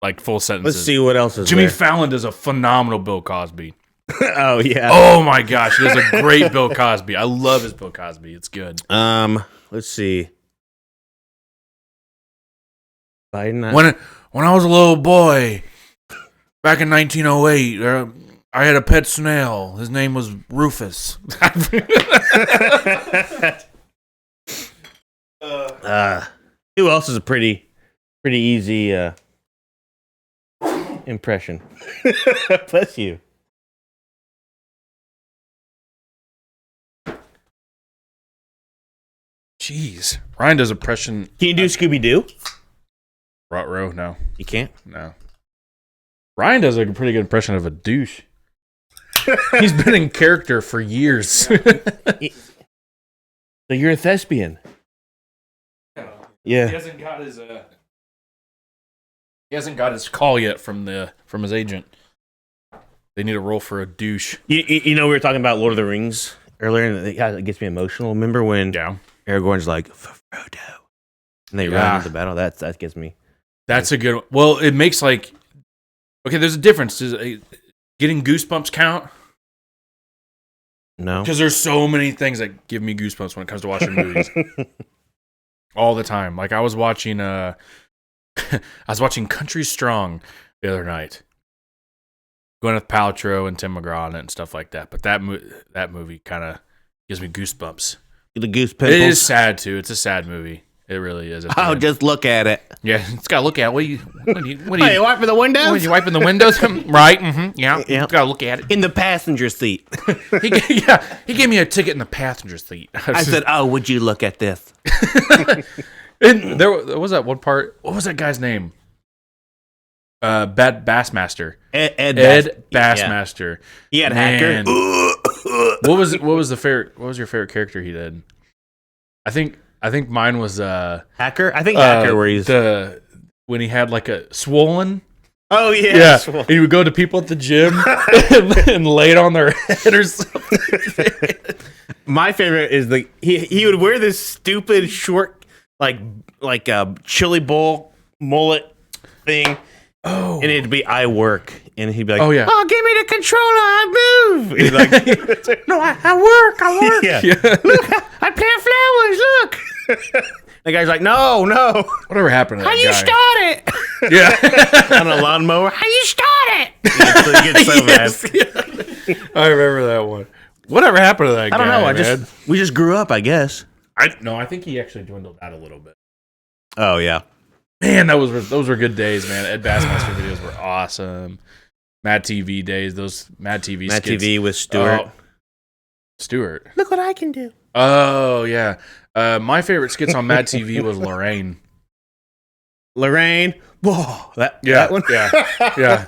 like full sentences.
Let's see what else is
Jimmy
there.
Fallon does a phenomenal Bill Cosby.
Oh yeah.
Oh my gosh, he does a great Bill Cosby. I love his Bill Cosby. It's good.
Let's see.
Biden. When I was a little boy, back in 1908, I had a pet snail. His name was Rufus.
Who else is a pretty easy impression? Bless you.
Jeez. Ryan does impression.
Can you do Scooby-Doo?
Row, no.
You can't?
No. Ryan does a pretty good impression of a douche. He's been in character for years.
So you're a thespian. Yeah.
He hasn't got his call yet from his agent. They need a role for a douche.
You know, we were talking about Lord of the Rings earlier, and it gets me emotional. Remember when Aragorn's like, Frodo, and they run into battle? That gets me.
That's a good one. Well, it makes like... Okay, there's a difference. Does getting goosebumps count?
No.
Because there's so many things that give me goosebumps when it comes to watching movies. All the time. Like I was watching Country Strong the other night. Gwyneth Paltrow and Tim McGraw on it and stuff like that. But that movie kind of gives me goosebumps.
The goose pimples.
It is sad too. It's a sad movie. It really is.
Oh, just look at it.
Yeah, it's got to look at it. What are you
wiping the windows?
Are you wiping the windows? Right. Mm-hmm. Yeah. Got to look at it.
In the passenger seat.
He gave me a ticket in the passenger seat.
I said, "Oh, would you look at this?"
And there was that one part. What was that guy's name? Bassmaster.
Ed
Bassmaster.
Yeah. He had hacker.
What was your favorite character he did? I think mine was
Hacker. I think Hacker, where he's
when he had like a swollen.
Oh
Yeah,
yeah.
and he would go to people at the gym and lay it on their head or something.
My favorite is he would wear this stupid short like a chili bowl mullet thing.
Oh,
And it'd be I work, and he'd be like,
Oh, yeah.
oh, give me the controller, I move." And he'd like, no, I work. Yeah.
yeah.
I plant flowers. Look. The guy's like, no.
Whatever happened to that
How you
guy?
start it?
Yeah.
On a lawnmower. How you start it? He gets so mad.
I remember that one. Whatever happened to that guy?
I don't know.
Man?
We just grew up, I guess.
I think he actually dwindled out a little bit.
Oh yeah.
Man, those were good days, man. Ed Bassmaster videos were awesome. Mad TV days, those Mad TV
Matt
skits.
TV with Stewart.
Oh, Stewart.
Look what I can do.
Oh yeah. My favorite skits on Mad TV was Lorraine.
Lorraine. Whoa. That one.
Yeah.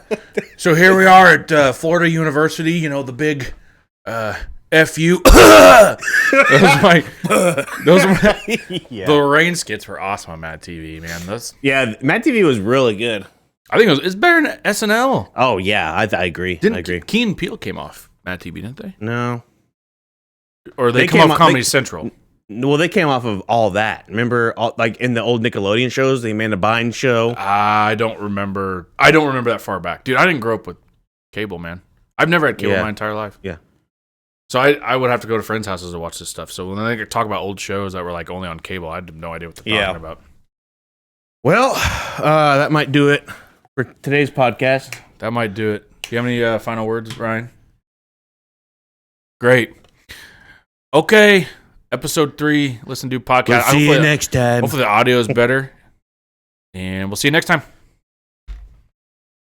So here we are at Florida University. You know, the big FU. those were
Yeah.
the Lorraine skits were awesome on Mad TV, man.
Yeah, Matt TV was really good.
I think it's better than SNL.
Oh yeah, I agree. I agree.
Key and Peele came off Mad TV, didn't they?
No.
Or they
They
came
came
off
off-
Comedy
they-
Central.
Well, they came off of all that. Remember, like in the old Nickelodeon shows, the Amanda Bynes show.
I don't remember that far back, dude. I didn't grow up with cable, man. I've never had cable
Yeah.
my entire life.
Yeah.
So I would have to go to friends' houses to watch this stuff. So when they talk about old shows that were like only on cable, I had no idea what they're talking about.
Well, that might do it for today's podcast.
That might do it. Do you have any final words, Ryan? Great. Okay. Episode 3, Listen to podcast.
We'll see you next time.
Hopefully the audio is better. And we'll see you next time.